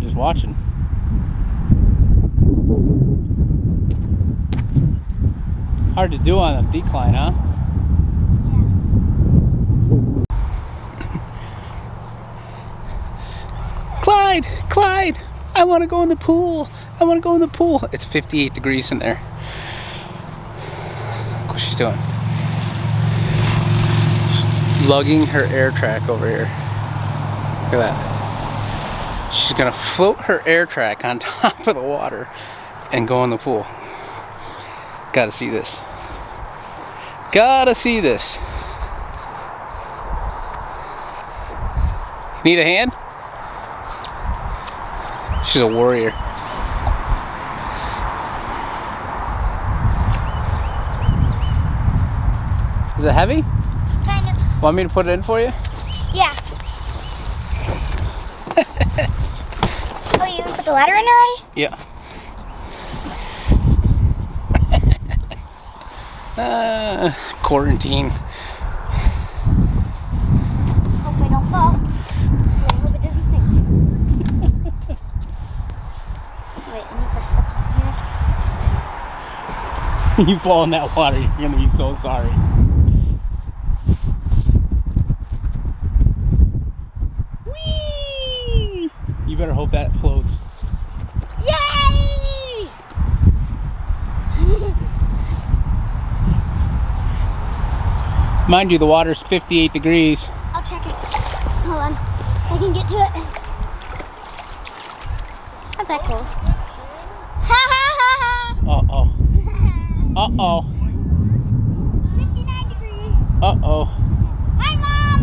just watching. Hard to do on a decline, huh? Clyde! Clyde! I want to go in the pool. I want to go in the pool. It's 58 degrees in there. Look what she's doing. She's lugging her air track over here. Look at that. She's going to float her air track on top of the water and go in the pool. Gotta see this. Gotta see this. Need a hand? She's a warrior. Is it heavy? Kind of. Want me to put it in for you? Yeah. Oh, you even put the ladder in already? Yeah. Quarantine. Hope I don't fall. I hope it doesn't sink. Wait, I need to step on here. You fall in that water, you're gonna be so sorry. Whee! You better hope that floats. Yay! Mind you, the water's 58 degrees. I'll check it. Hold on. I can get to it. It's not that cold. Ha ha ha ha! Uh-oh. Uh-oh. 59 degrees. Uh-oh. Hi, Mom!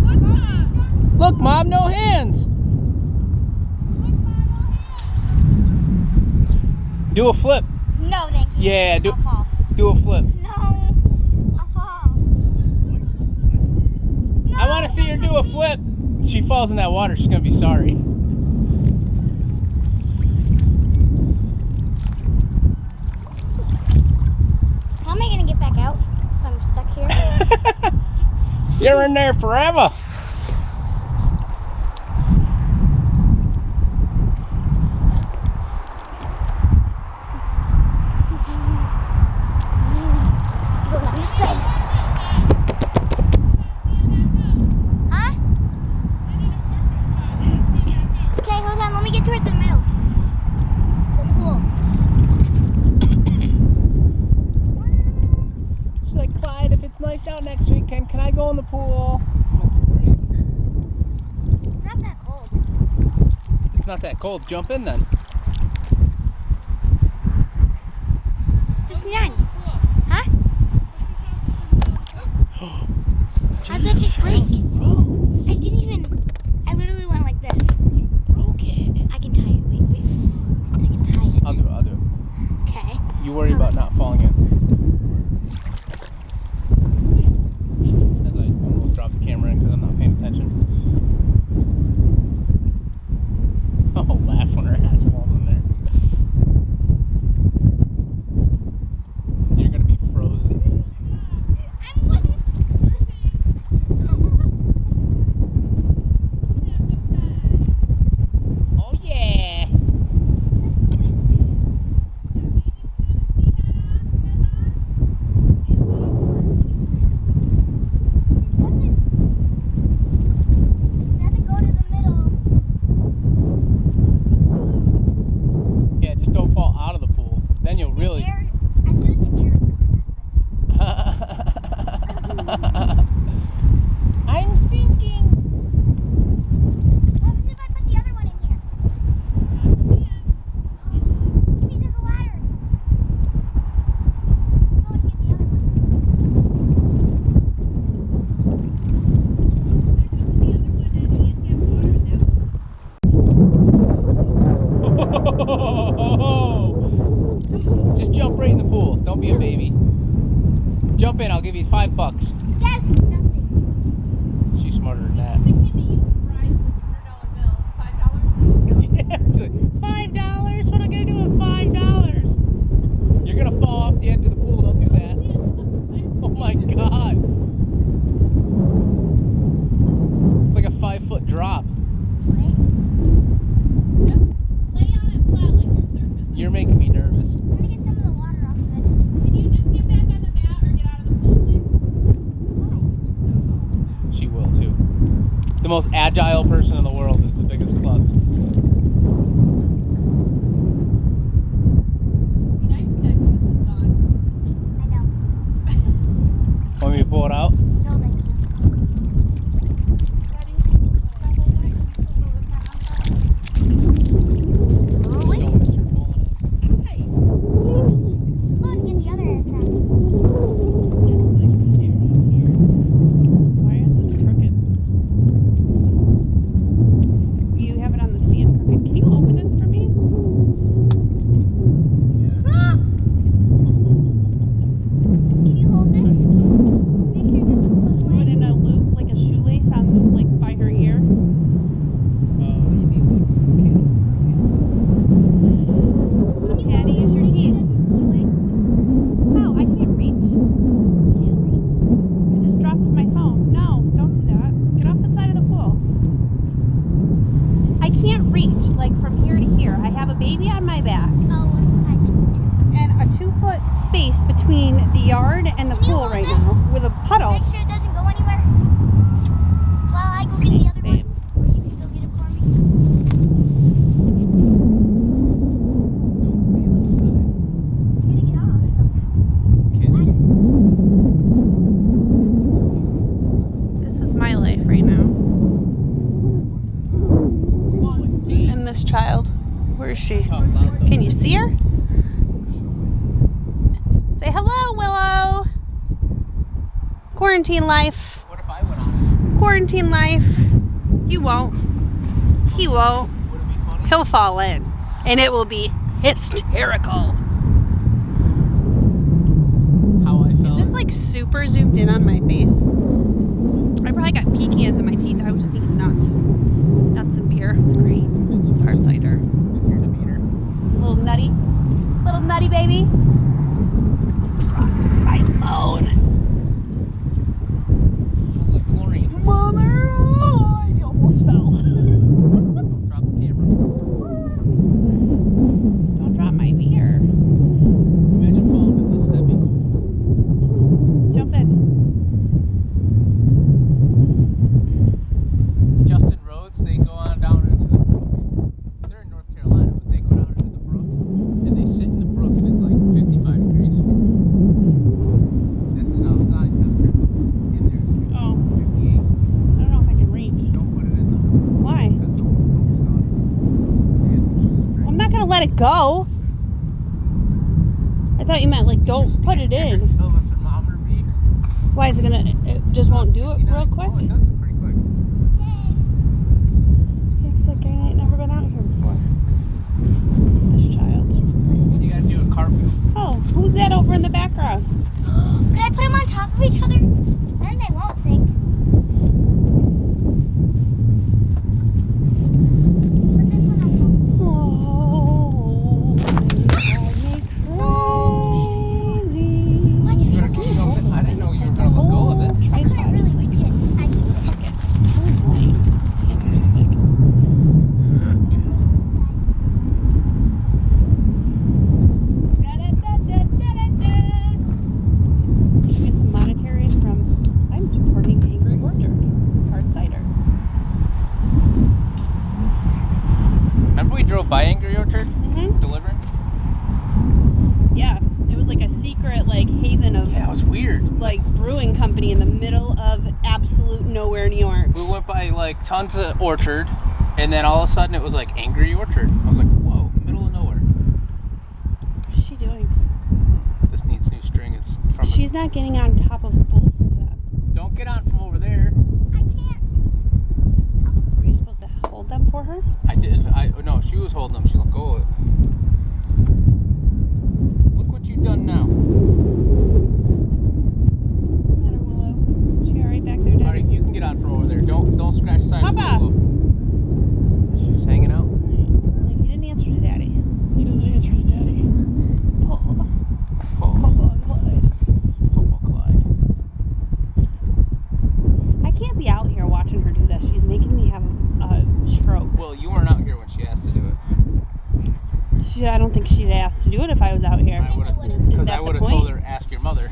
What, Mom? Look, Mom, no hands. Do a flip. No, thank you. Yeah, I'll fall. do a flip. No, I'll fall. No, I want to see her do a flip. If she falls in that water, she's gonna be sorry. How am I gonna get back out if I'm stuck here? You're in there forever. Go on this side. Huh? Okay, hold on. Let me get towards the middle. The pool. She's like, Clyde, if it's nice out next weekend, can I go in the pool? It's not that cold. It's not that cold. Jump in then. 59. Huh? How'd that just break? Rose, I didn't even. I literally went like this. you broke it. I can tie it. Wait, wait. I can tie it. I'll do it. Okay. You worry about not falling in. As I almost dropped the camera in because I'm not paying attention. Oh, laugh when her ass falls in there. You're gonna be frozen. I'm waiting. Oh yeah. Doesn't go to the middle. Yeah, just don't fall out of the pool. Then you'll really. Air, I feel like the air is I'm sinking. What happens if I put the other one in here? Give me the ladder. I'm going to get the other one. Just jump right in the pool. Don't be a baby. Jump in. I'll give you $5. That's nothing. She's smarter than that. Yeah, she's like, $5? What am I gonna do with $5? You're gonna fall off the edge of the pool. Don't do that. Oh my God! It's like a 5-foot drop. Wait. making me nervous. I'm gonna get some of the water off of it. Can you just get back on the mat or get out of the pool, please? She will too. The most agile person in the world is the biggest klutz. Be nice to catch with this dog. I know. Want me to pull it out? No, thank you. Daddy, can I hold that? Can you pull this Slowly. Just don't miss her pulling it. down? Hi. Go and get the other aircraft. This place is dirty here. Why is this crooked? You have it on the stand crooked. Can you open this for me? Ah! Can you hold this? Make sure it doesn't float Put away. in a loop, like a shoelace on, like, by her ear. You need like a can. Can you Patty, use your make sure teeth. it doesn't float away? How? I can't reach. I just dropped my phone. No, don't do that. Get off the side of the pool. I can't reach, like, from here to here. I have a baby on my back Oh, I and a 2-foot space between the yard and the Can you pool hold right this? now with a puddle. make sure it doesn't go anywhere. While I go get the other Babe. one, or you can go get it for me. I'm gonna get off somehow. This is my life right now. And this child. Where is she? Can you see her? Say hello, Willow. Quarantine life. What if I went on Quarantine life. You won't. He won't. it? Would it be funny? He'll fall in. And it will be hysterical. How I felt. Is this like super zoomed in on my face? I probably got pecans in my teeth. I was just eating nuts. Nuts and beer. It's great. Hard cider. It's your demeanor. Little nutty. Little nutty baby. Dropped my phone. Smells like chlorine. Mother, oh, I almost fell. Drop the camera. Don't drop my beer. Imagine falling in this. That'd be cool. Jump in. Justin Rhodes, they go on down into the brook. They're in North Carolina, but they go down into the brook and they sit in the brook and it's like 55 degrees. This is outside temperature. In there it's Oh, 58. I don't know if I can reach. Don't put it in the Why? because the rope's gone. And just I'm not gonna let it go. I thought you meant like don't put it in. Until the thermometer beeps. Why is it gonna? It just won't do it 59. real quick. Oh, it does it pretty quick. It's like I ain't never been out here before. This child. You gotta do a cartwheel. Oh, who's that over in the background? Could I put them on top of each other? Then they won't sink. Put this one on top. Oh, you drive me crazy. Why'd you Better do keep that? jumping. I didn't know you were gonna let go of it. I couldn't Tripod. really It's like reach it. I fuck it. It's so annoying. Hands are so big. Get some monetaries from. I'm supporting Angry Orchard hard cider. Remember we drove by Angry Orchard Mm-hmm. delivering? Yeah, it was like a secret like haven of Yeah, it was weird. like brewing company in the middle of absolute nowhere, New York. We went by like tons of orchard, and then all of a sudden it was like Angry Orchard. I was like, whoa, middle of nowhere. What's she doing? This needs new string. It's from. She's not getting on top of both of them. Don't get on from over there. I can't. Were you supposed to hold them for her? I did. No, she was holding them. She let go of it. Look what you've done now. Matter, Willow. She all right back there, All Daddy? right, you can get on from over there. Don't scratch the side of the Papa! pillow. She's hanging out. Like, he didn't answer to Daddy. He doesn't answer to Daddy. Oh, Oh, Papa and Clyde. football Clyde. I can't be out here watching her do this. She's making me have a stroke. Well, you weren't out here when she asked to do it. She us to do it if I was out here. I would have, Is because that I the would have point? told her ask your mother,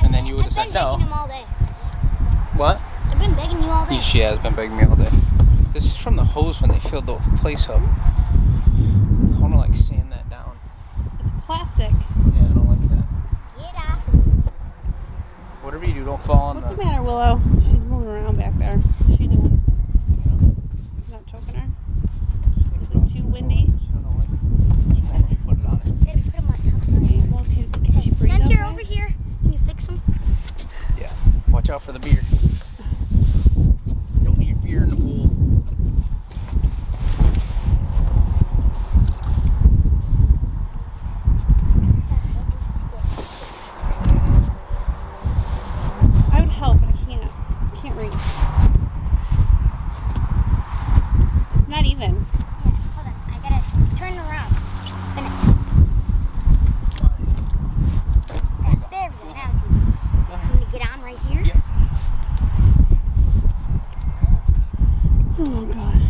and then you would have said I've been begging no. him all day. What? I've been begging you all day. She has been begging me all day. This is from the hose when they filled the place up. I want to like sand that down. It's plastic. Yeah, I don't like that. Get off. Whatever you do, don't fall on What's the the. matter, Willow? She's moving around back there. What's she doing? It's not choking her? Is it too windy? She doesn't like it. She won't let me put it on it. Better put him on top of her. Okay, well, can she breathe Center okay? over here. Can you fix him? Yeah. Watch out for the beer. Don't need beer in the pool. I would help, but I can't. I can't reach. It's not even. Yeah, hold on. I gotta turn it around. Spin it. There we go. Now it's easy. I'm gonna get on right here. Yeah. Oh, God.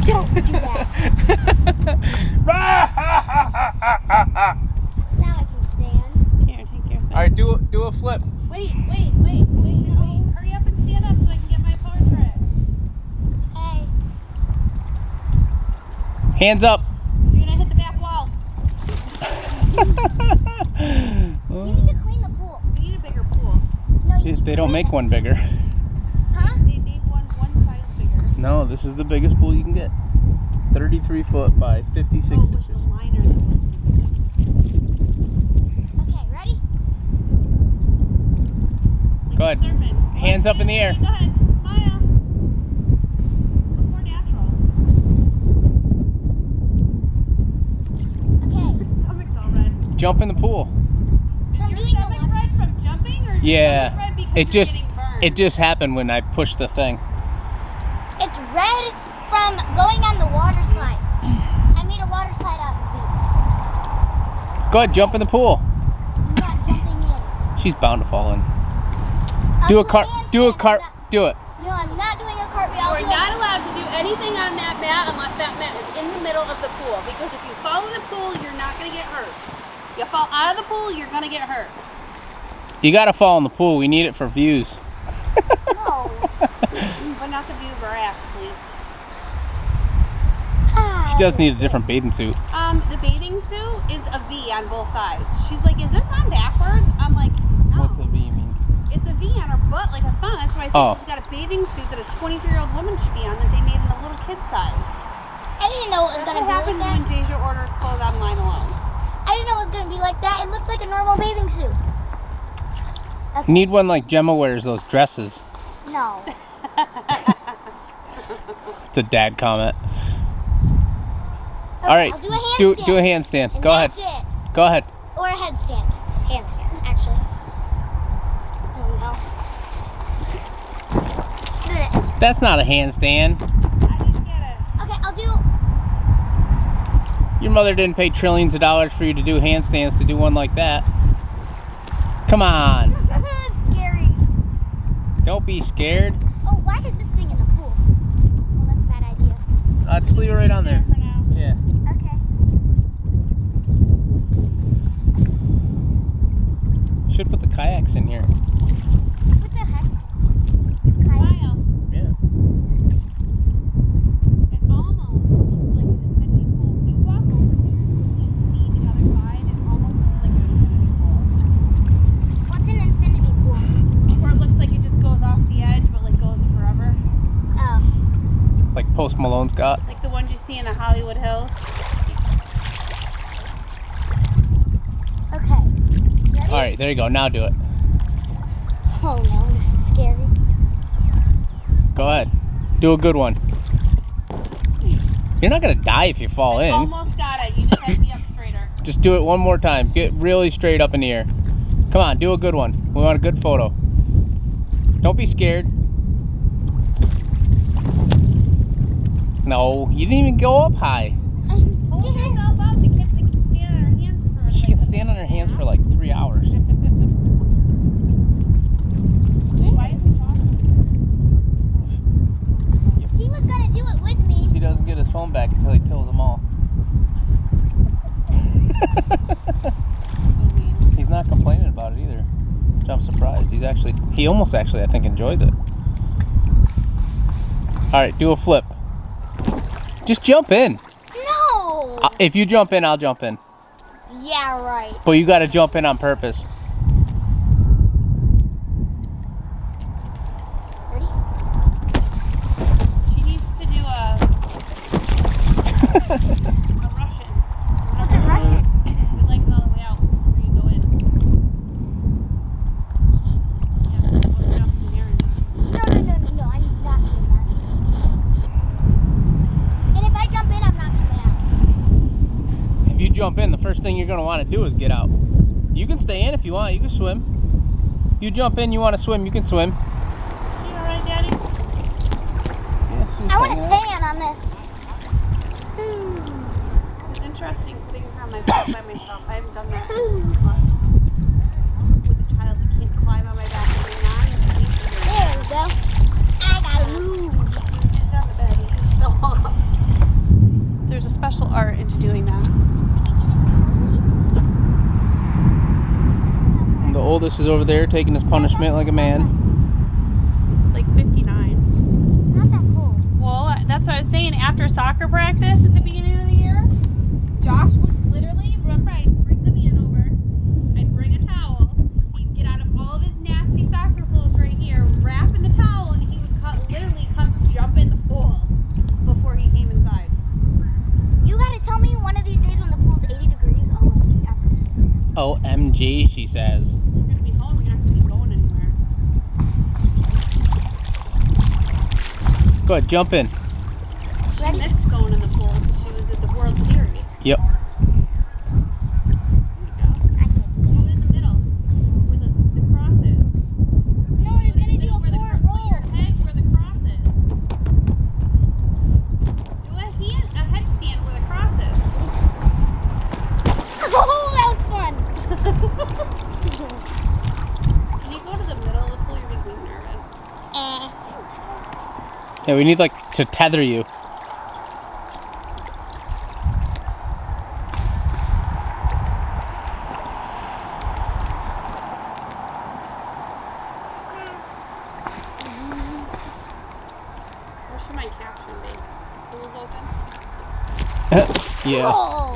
Don't do that. Now I can stand. Here, take your thing. All right, do a flip. Wait. Hurry up and stand up so I can get my portrait. Hey. Hands up. You're going to hit the back wall. You need to clean the pool. We need a bigger pool. No, you need They to don't clean make it. one bigger. Huh? They made one size bigger. No, this is the biggest pool you can get. 33 foot by 56 Oh, it was inches. the liner that was. Okay, ready? Like Go ahead. you're surfing. Hands up in the air. Go ahead. Smile. Look more natural. Okay. Your stomach's all red. Jump in the pool. So I'm Your doing the stomach left. red from jumping, or is your Yeah. stomach red because It you're just getting burned? it just happened when I pushed the thing. It's red from going on the water slide. I made a water slide out of Go ahead, jump in the pool. these. I'm not jumping in. She's bound to fall in. I'll Do a handstand. cart. Do a cart. I'm not- Do it. No, I'm not doing a cartwheel. You I'll are do not a- allowed to do anything on that mat unless that mat is in the middle of the pool. Because if you fall in the pool, you're not going to get hurt. You fall out of the pool, you're going to get hurt. You gotta fall in the pool. We need it for views. No. But not the view of our ass, please. She does need a different bathing suit. The bathing suit is a V on both sides. She's like, is this on backwards? I'm like, no. What's a V mean? It's a V on her butt like a thumb. That's why I said Oh. she's got a bathing suit that a 23-year-old woman should be on that they made in a little kid size. I didn't know it was That's gonna what be happens like when that. Deja orders clothes online alone. I didn't know it was gonna be like that. It looked like a normal bathing suit. You need one like Gemma wears those dresses. No. It's a dad comment. Okay, All right, I'll do a handstand. do a handstand. And Go ahead. that's it. Go ahead. Or a headstand. Handstand, actually. Oh no. Get it. That's not a handstand. I didn't get it. Okay, I'll do. Your mother didn't pay trillions of dollars for you to do handstands to do one like that. Come on. It's scary. Don't be scared. Oh, why is this thing in the pool? Oh, that's a bad idea. Just leave it right on there. For now. Yeah. Okay. Should put the kayaks in here. What the heck? Kayak? Smile. Yeah. It almost looks like an infinity pool. If you walk over here and see the other side, it almost looks like an infinity pool. What's an infinity pool? Where it looks like it just goes off the edge, but like goes forever. Oh. Like Post Malone's got. Like the ones you see in the Hollywood Hills. Okay. Ready? All right, there you go. Now do it. Oh no, this is scary. Go ahead. Do a good one. You're not gonna die if you fall in. Almost got it. You just had to be up straighter. Just do it one more time. Get really straight up in the air. Come on, do a good one. We want a good photo. Don't be scared. No, you didn't even go up high. I'm Hold scared. yourself up. The kids can stand on her hands for a She can second. stand on her hands for like 3 hours. phone back until he kills them all. So mean. He's not complaining about it either. Which I'm surprised. He almost actually, I think, enjoys it. Alright, do a flip. Just jump in. No. If you jump in, I'll jump in. Yeah, right. But you gotta jump in on purpose. Ready? She needs to do a Russian. What's a Russian? We like it all the way out before you go in. Yeah, we'll jump in the air. No, I'm not doing that. And if I jump in, I'm not coming out. If you jump in, the first thing you're gonna want to do is get out. You can stay in if you want. You can swim. You jump in, you want to swim, you can swim. Is she alright, Daddy? Yeah, she's I want hanging a out. tan on this. It's interesting putting her on my back by myself. I haven't done that with a child that can't climb on my back and hang on. There we go. I gotta move. Get down the bed and just fell off. There's a special art into doing that. And the oldest is over there taking his punishment like a man. Like 59. Not that cold. Well, that's what I was saying. After soccer practice at the beginning of the year, Josh would literally, remember, I'd bring the van over, I'd bring a towel, he'd get out of all of his nasty soccer clothes right here, wrap in the towel, and he would literally come jump in the pool before he came inside. You gotta tell me one of these days when the pool's 80 degrees. OMG, she says. We're going to be home, you're not going to be going anywhere. Go ahead, jump in. She Ready? missed going in the pool because she was at the World Series. Yep. There you go. I can't do Do it in the middle where the cross is. No, he's gonna do a Where the forward put your roll. head where the cross is. Do a headstand where the cross is. Oh, that was fun. Can you go to the middle of the pool? You're making me nervous. Yeah, we need like to tether you. What should my caption be? Pool's open? Yeah. Oh.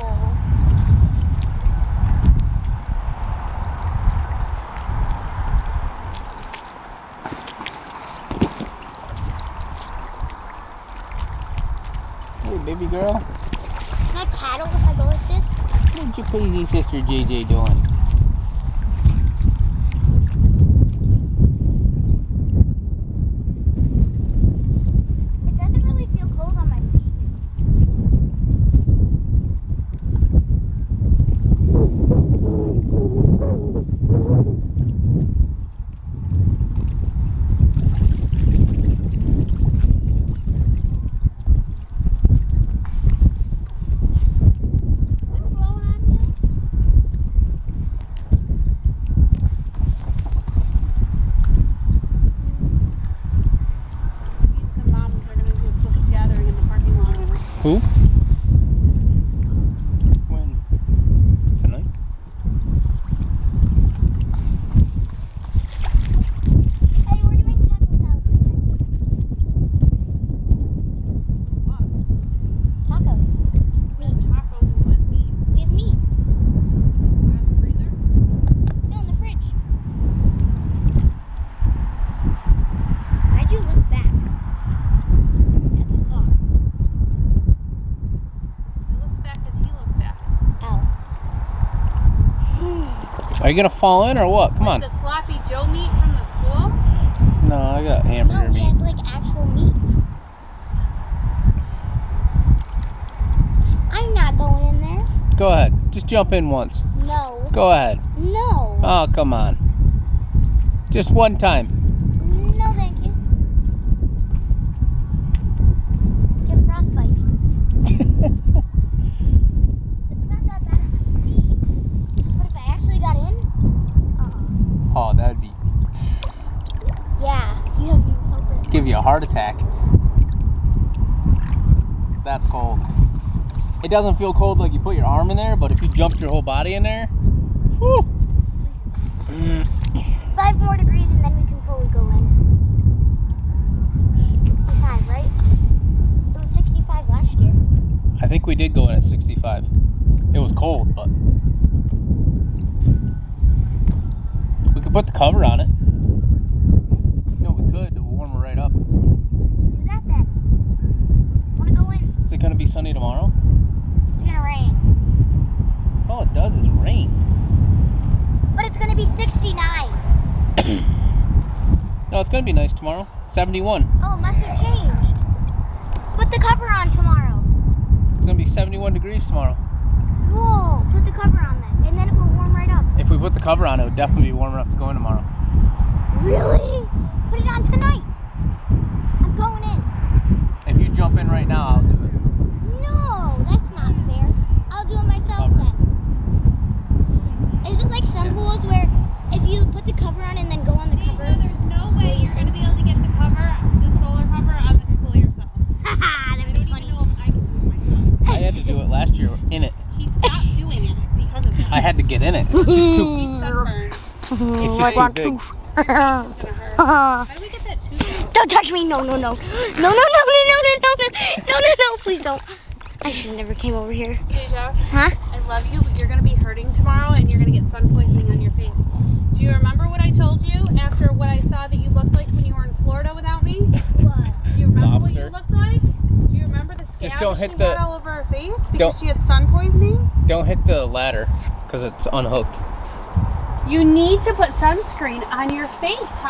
Hey, baby girl. Can I paddle if I go like this? What's your crazy sister JJ doing? It doesn't really feel cold on my feet. Wind blowing on you? Me and some moms are going to do a social gathering in the parking lot. Who? When? Tonight? Hey, we're doing taco salad tonight. What? Taco. Meat. Tacos and what meat? We have meat. Out of the freezer? No, in the fridge. Why'd you look back at the car? I looked back as he looked back. Ow. Are you gonna fall in or what? Come on. The sloppy Joe meat from the school? No, I got hamburger No, he meat. has like actual meat. I'm not going in there. Go ahead. Just jump in once. No. Go ahead. No. Oh, come on. Just one time. No, thank you. Get frostbite. It's not that bad of speed. But if I actually got in, Oh, that'd be yeah, you haven't even felt it. give you a heart attack. That's cold. It doesn't feel cold like you put your arm in there, but if you jumped your whole body in there, whoo. 5 more degrees and then we can fully go in. 65, right? It was 65 last year. I think we did go in at 65. It was cold, but we could put the cover on it. No, we could. It will warm it right up. Do that then. Wanna go in? Is it going to be sunny tomorrow? It's gonna rain. All it does is rain. But it's gonna be 69. No, it's going to be nice tomorrow. 71. Oh, it must have changed. Put the cover on tomorrow. It's going to be 71 degrees tomorrow. Whoa, put the cover on then. And then it will warm right up. If we put the cover on, it would definitely be warm enough to go in tomorrow. Really? Put it on tonight. I'm going in. If you jump in right now, I'll do it. No, that's not fair. I'll do it myself Cover. then. Is it like some pools where if you put the cover on and then go on the cover? There's no way you're going to be able to get the solar cover on this pool yourself. Haha, I that'd don't be even funny. know if I can do it myself. I had to do it last year in it. He stopped doing it because of that. I had to get in it. It's just too, He's sunburned. it's just too big. It's gonna hurt. How do we get that tooth? Don't touch me. No. No, please don't. I should have never came over here. Deja, Huh? I love you, but you're going to be hurting tomorrow and you're going to get sun poisoning on your face. Do you remember what I told you after what I saw that you looked like when you were in Florida without me? What? Do you remember what Lobster. you looked like? Do you remember the scabs don't she hit the- had all over her face because don't- she had sun poisoning? Don't hit the ladder because it's unhooked. You need to put sunscreen on your face, honey.